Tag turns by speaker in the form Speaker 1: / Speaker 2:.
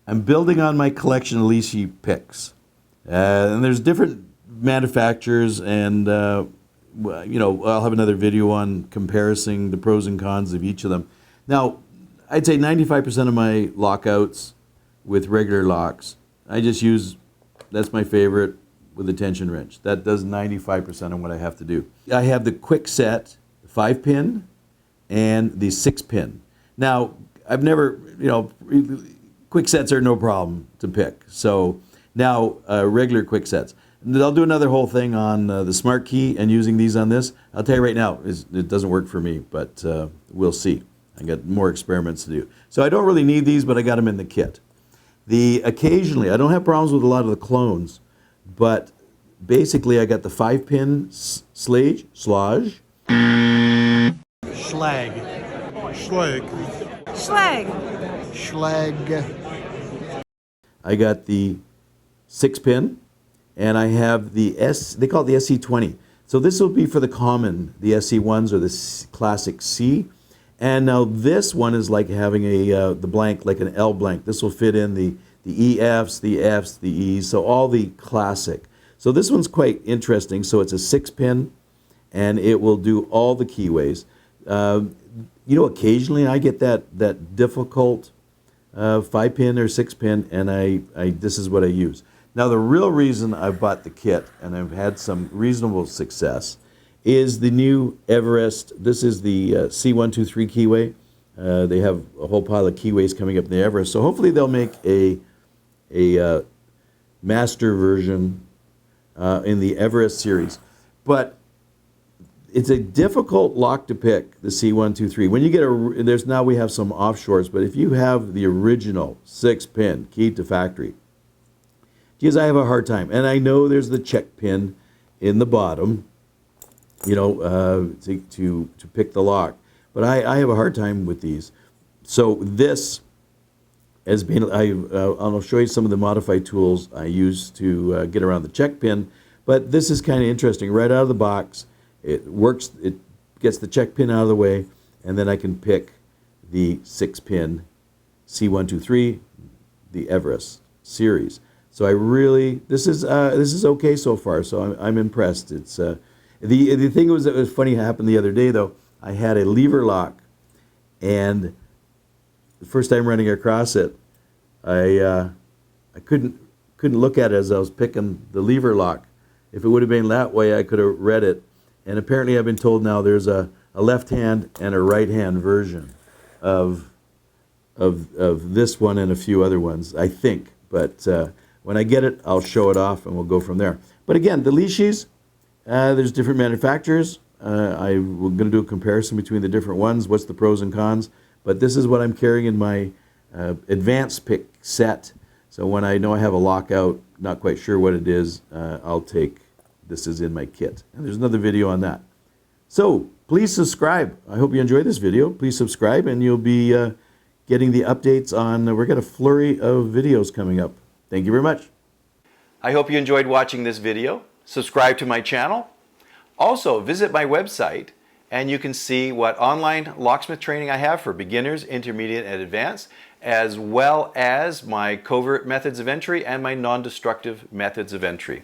Speaker 1: I'm building on my collection of Lishi Picks. And there's different manufacturers, and I'll have another video on comparing the pros and cons of each of them. Now, I'd say 95% of my lockouts with regular locks, I just use, that's my favorite, with a tension wrench. That does 95% of what I have to do. I have the Kwikset 5-pin and the 6-pin. Now, I've never, Kwiksets are no problem to pick. So now regular Kwiksets. I'll do another whole thing on the smart key and using these on this. I'll tell you right now, it doesn't work for me, but we'll see. I got more experiments to do. So I don't really need these, but I got them in the kit. Occasionally, I don't have problems with a lot of the clones, but basically I got the 5-pin Schlage.
Speaker 2: Schlage.
Speaker 1: I got the 6-pin, and I have they call it the SC20. So this will be for the common, the SC1s or the Classic C. And now this one is like having the blank, like an L blank. This will fit in the EFs, the Fs, the Es, so all the classic. So this one's quite interesting. So it's a 6-pin, and it will do all the keyways. Occasionally I get that difficult 5-pin or 6-pin, and this is what I use. Now the real reason I bought the kit, and I've had some reasonable success, is the new Everest. This is the C123 Keyway. They have a whole pile of keyways coming up in the Everest, so hopefully they'll make a master version in the Everest series. But it's a difficult lock to pick, the C123. When you get now we have some offshores, but if you have the original 6-pin key to factory, geez, I have a hard time. And I know there's the check pin in the bottom, to pick the lock. But I have a hard time with these. So this has been, I'll show you some of the modified tools I use to get around the check pin. But this is kind of interesting. Right out of the box, it works, it gets the check pin out of the way, and then I can pick the 6-pin C123, the Everest series. So this is okay so far. So I'm impressed. It's the thing that was funny happened the other day though. I had a lever lock, and the first time running across it, I couldn't look at it as I was picking the lever lock. If it would have been that way, I could have read it. And apparently, I've been told now there's a left hand and a right hand version of this one and a few other ones, I think. But when I get it, I'll show it off, and we'll go from there. But again, the Lishis, there's different manufacturers. We're going to do a comparison between the different ones. What's the pros and cons? But this is what I'm carrying in my advanced pick set. So when I know I have a lockout, not quite sure what it is, I'll take this is in my kit. And there's another video on that. So please subscribe. I hope you enjoyed this video. Please subscribe, and you'll be getting the updates on, we've got a flurry of videos coming up. Thank you very much. I hope you enjoyed watching this video. Subscribe to my channel. Also, visit my website, and you can see what online locksmith training I have for beginners, intermediate, and advanced, as well as my covert methods of entry and my non-destructive methods of entry.